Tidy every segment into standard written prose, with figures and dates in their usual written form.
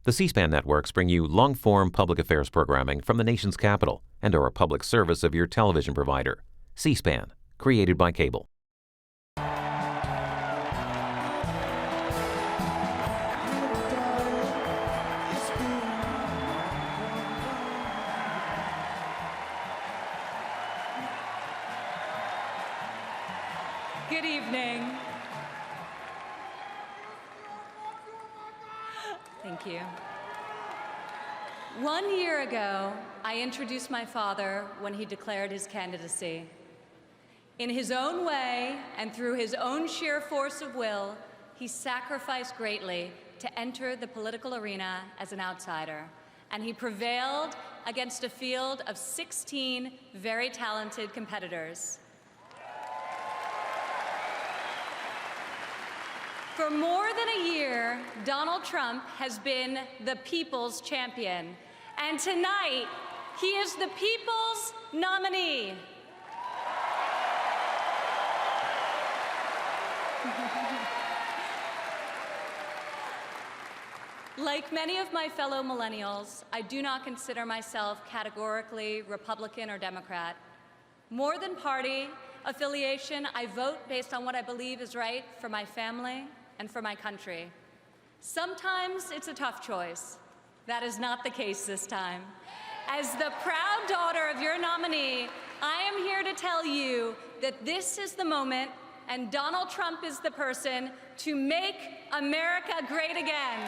The C-SPAN networks bring you long-form public affairs programming from the nation's capital and are a public service of your television provider. C-SPAN, created by cable. Good evening. Thank you. 1 year ago, I introduced my father when he declared his candidacy. In his own way and through his own sheer force of will, he sacrificed greatly to enter the political arena as an outsider, and he prevailed against a field of 16 very talented competitors. For more than a year, Donald Trump has been the people's champion, and tonight, he is the people's nominee. Like many of my fellow millennials, I do not consider myself categorically Republican or Democrat. More than party affiliation, I vote based on what I believe is right for my family and for my country. Sometimes it's a tough choice. That is not the case this time. As the proud daughter of your nominee, I am here to tell you that this is the moment and Donald Trump is the person to make America great again.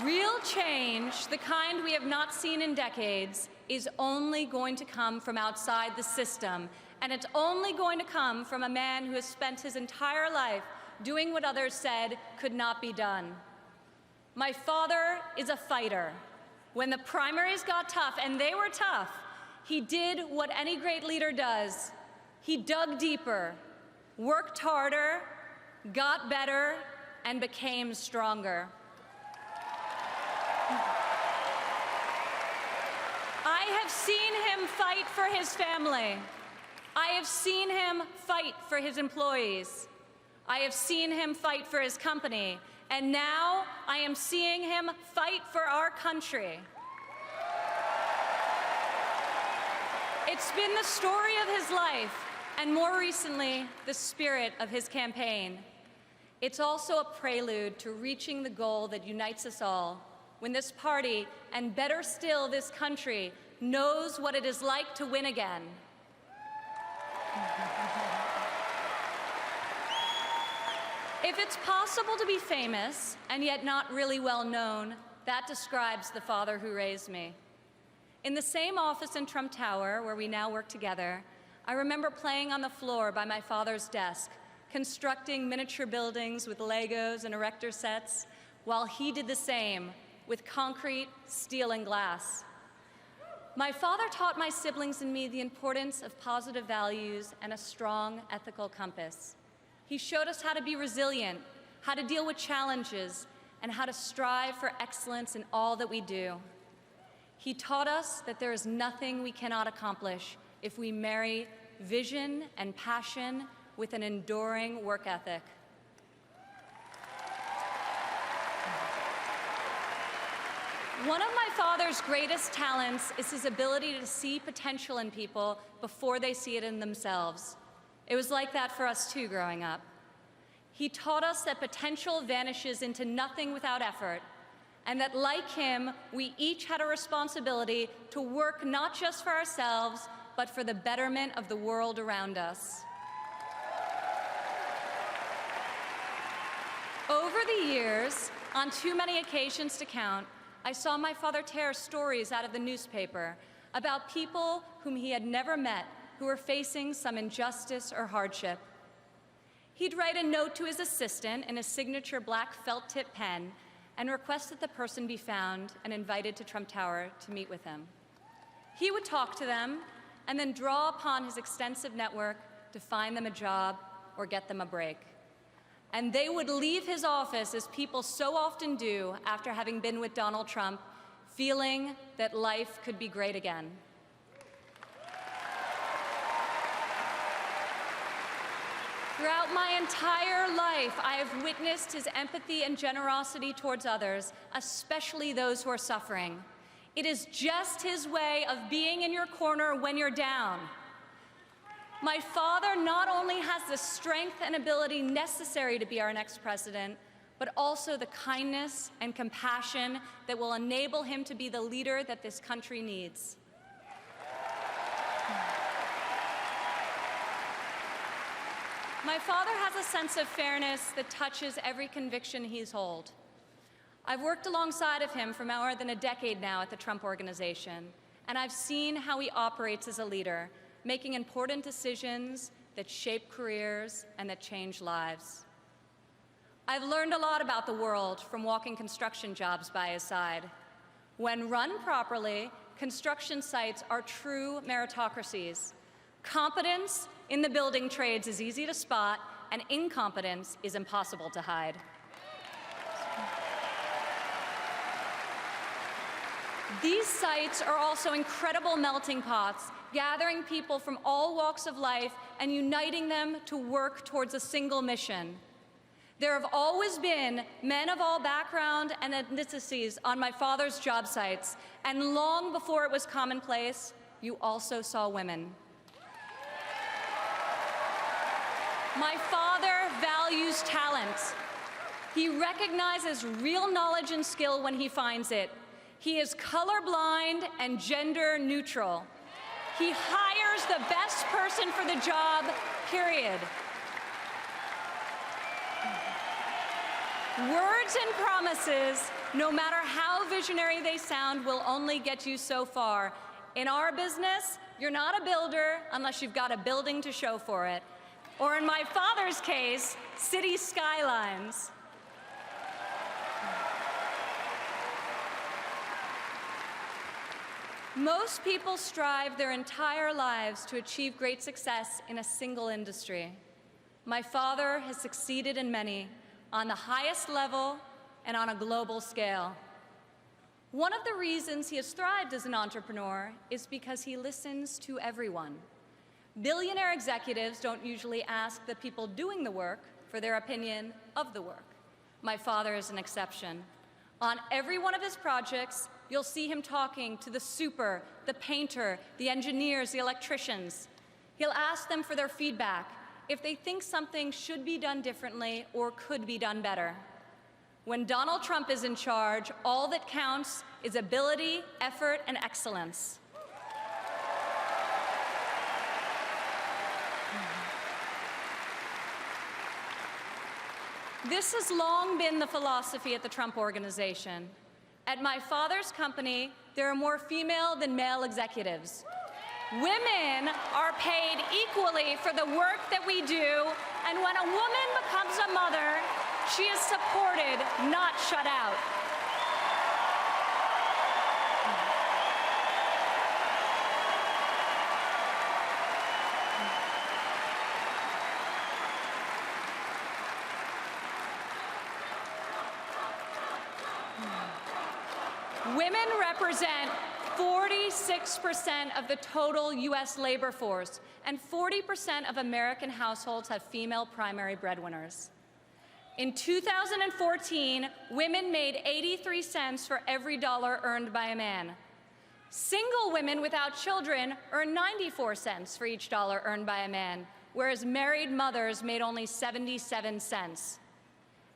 Real change, the kind we have not seen in decades, is only going to come from outside the system, and it's only going to come from a man who has spent his entire life doing what others said could not be done. My father is a fighter. When the primaries got tough, and they were tough, he did what any great leader does. He dug deeper, worked harder, got better, and became stronger. I have seen him fight for his family. I have seen him fight for his employees. I have seen him fight for his company. And now I am seeing him fight for our country. It's been the story of his life, and more recently, the spirit of his campaign. It's also a prelude to reaching the goal that unites us all, when this party, and better still, this country, knows what it is like to win again. If it's possible to be famous and yet not really well known, that describes the father who raised me. In the same office in Trump Tower, where we now work together, I remember playing on the floor by my father's desk, constructing miniature buildings with Legos and erector sets, while he did the same with concrete, steel, and glass. My father taught my siblings and me the importance of positive values and a strong ethical compass. He showed us how to be resilient, how to deal with challenges, and how to strive for excellence in all that we do. He taught us that there is nothing we cannot accomplish if we marry vision and passion with an enduring work ethic. One of my father's greatest talents is his ability to see potential in people before they see it in themselves. It was like that for us too growing up. He taught us that potential vanishes into nothing without effort, and that like him, we each had a responsibility to work not just for ourselves, but for the betterment of the world around us. Over the years, on too many occasions to count, I saw my father tear stories out of the newspaper about people whom he had never met who were facing some injustice or hardship. He'd write a note to his assistant in a signature black felt-tip pen and request that the person be found and invited to Trump Tower to meet with him. He would talk to them and then draw upon his extensive network to find them a job or get them a break. And they would leave his office, as people so often do after having been with Donald Trump, feeling that life could be great again. Throughout my entire life, I have witnessed his empathy and generosity towards others, especially those who are suffering. It is just his way of being in your corner when you're down. My father not only has the strength and ability necessary to be our next president, but also the kindness and compassion that will enable him to be the leader that this country needs. My father has a sense of fairness that touches every conviction he's held. I've worked alongside of him for more than a decade now at the Trump Organization, and I've seen how he operates as a leader, making important decisions that shape careers and that change lives. I've learned a lot about the world from walking construction jobs by his side. When run properly, construction sites are true meritocracies. Competence in the building trades is easy to spot, and incompetence is impossible to hide. These sites are also incredible melting pots, gathering people from all walks of life and uniting them to work towards a single mission. There have always been men of all backgrounds and ethnicities on my father's job sites, and long before it was commonplace, you also saw women. My father values talent. He recognizes real knowledge and skill when he finds it. He is colorblind and gender neutral. He hires the best person for the job, period. Words and promises, no matter how visionary they sound, will only get you so far. In our business, you're not a builder unless you've got a building to show for it. Or in my father's case, city skylines. Most people strive their entire lives to achieve great success in a single industry. My father has succeeded in many, on the highest level and on a global scale. One of the reasons he has thrived as an entrepreneur is because he listens to everyone. Billionaire executives don't usually ask the people doing the work for their opinion of the work. My father is an exception. On every one of his projects, you'll see him talking to the super, the painter, the engineers, the electricians. He'll ask them for their feedback, if they think something should be done differently or could be done better. When Donald Trump is in charge, all that counts is ability, effort, and excellence. This has long been the philosophy at the Trump Organization. At my father's company, there are more female than male executives. Women are paid equally for the work that we do, and when a woman becomes a mother, she is supported, not shut out. Women represent 46% of the total U.S. labor force, and 40% of American households have female primary breadwinners. In 2014, women made 83 cents for every dollar earned by a man. Single women without children earn 94 cents for each dollar earned by a man, whereas married mothers made only 77 cents.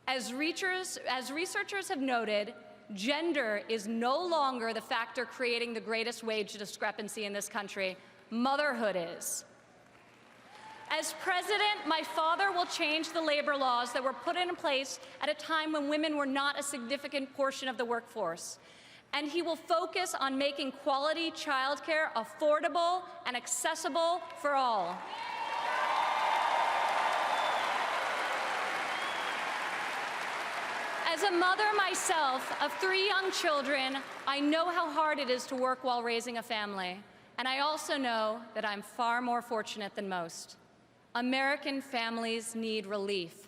As researchers have noted, gender is no longer the factor creating the greatest wage discrepancy in this country. Motherhood is. As president, my father will change the labor laws that were put in place at a time when women were not a significant portion of the workforce. And he will focus on making quality childcare affordable and accessible for all. As a mother myself of 3 young children, I know how hard it is to work while raising a family. And I also know that I'm far more fortunate than most. American families need relief.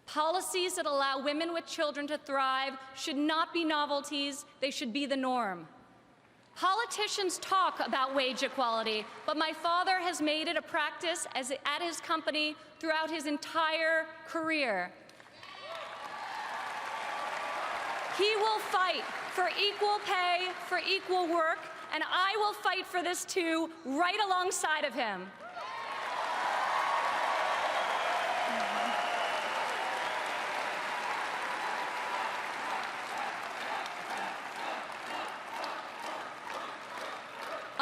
Policies that allow women with children to thrive should not be novelties, they should be the norm. Politicians talk about wage equality, but my father has made it a practice at his company throughout his entire career. He will fight for equal pay, for equal work, and I will fight for this too, right alongside of him.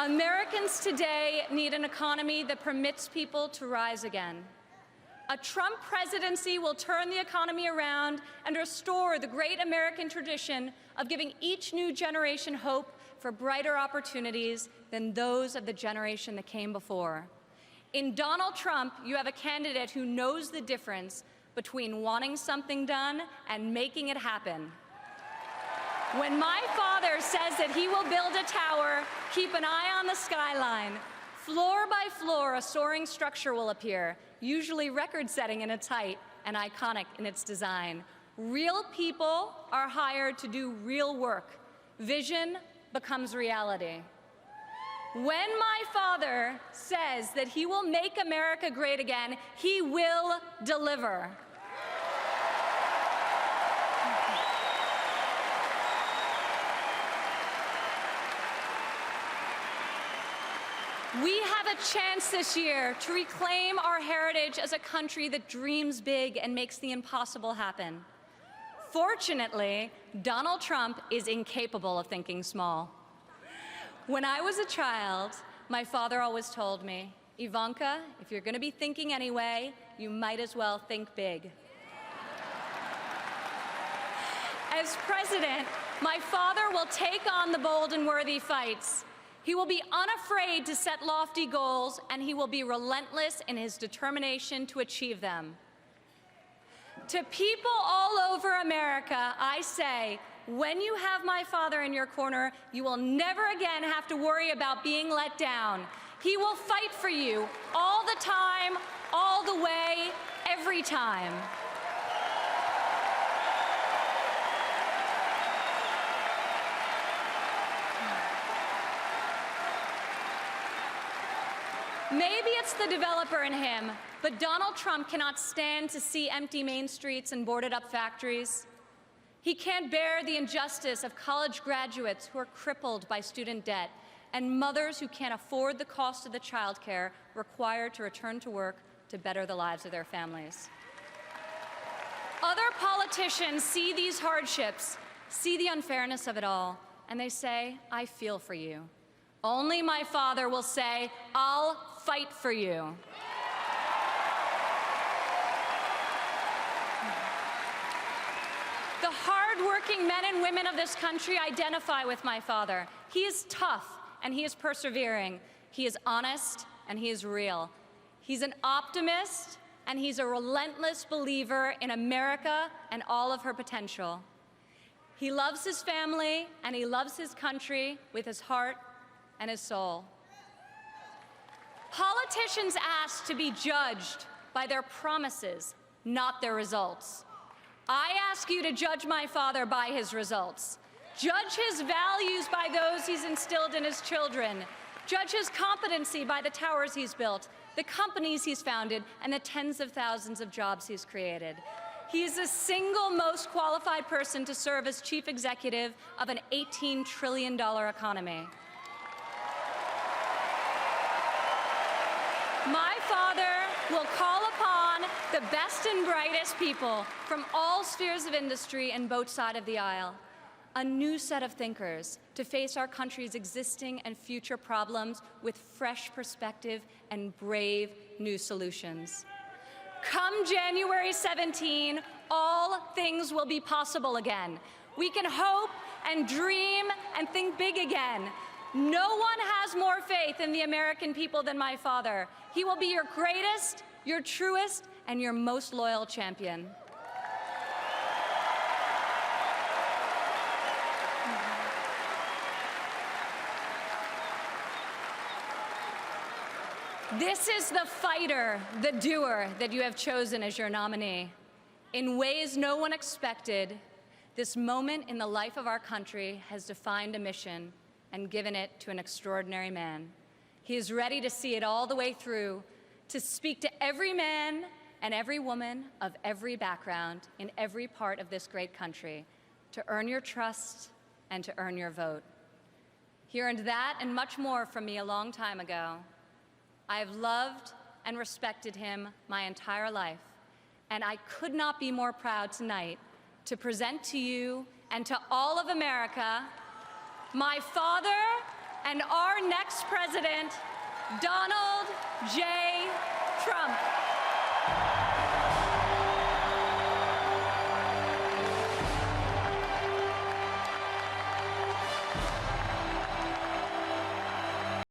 Americans today need an economy that permits people to rise again. A Trump presidency will turn the economy around and restore the great American tradition of giving each new generation hope for brighter opportunities than those of the generation that came before. In Donald Trump, you have a candidate who knows the difference between wanting something done and making it happen. When my father says that he will build a tower, keep an eye on the skyline. Floor by floor, a soaring structure will appear, usually record-setting in its height and iconic in its design. Real people are hired to do real work. Vision becomes reality. When my father says that he will make America great again, he will deliver. We have a chance this year to reclaim our heritage as a country that dreams big and makes the impossible happen. Fortunately, Donald Trump is incapable of thinking small. When I was a child, my father always told me, Ivanka, if you're going to be thinking anyway, you might as well think big. As president, my father will take on the bold and worthy fights. He will be unafraid to set lofty goals, and he will be relentless in his determination to achieve them. To people all over America, I say, when you have my father in your corner, you will never again have to worry about being let down. He will fight for you all the time, all the way, every time. Maybe it's the developer in him, but Donald Trump cannot stand to see empty Main Streets and boarded-up factories. He can't bear the injustice of college graduates who are crippled by student debt and mothers who can't afford the cost of the childcare required to return to work to better the lives of their families. Other politicians see these hardships, see the unfairness of it all, and they say, I feel for you. Only my father will say, I'll fight for you. The hard-working men and women of this country identify with my father. He is tough and he is persevering. He is honest and he is real. He's an optimist and he's a relentless believer in America and all of her potential. He loves his family and he loves his country with his heart and his soul. Politicians ask to be judged by their promises, not their results. I ask you to judge my father by his results. Judge his values by those he's instilled in his children. Judge his competency by the towers he's built, the companies he's founded, and the tens of thousands of jobs he's created. He is the single most qualified person to serve as chief executive of an $18 trillion economy. My father will call upon the best and brightest people from all spheres of industry and both sides of the aisle, a new set of thinkers to face our country's existing and future problems with fresh perspective and brave new solutions. Come January 17, all things will be possible again. We can hope and dream and think big again. No one has more faith in the American people than my father. He will be your greatest, your truest, and your most loyal champion. This is the fighter, the doer that you have chosen as your nominee. In ways no one expected, this moment in the life of our country has defined a mission, and given it to an extraordinary man. He is ready to see it all the way through, to speak to every man and every woman of every background in every part of this great country, to earn your trust and to earn your vote. He earned that and much more from me a long time ago. I have loved and respected him my entire life, and I could not be more proud tonight to present to you and to all of America my father and our next president, Donald J. Trump.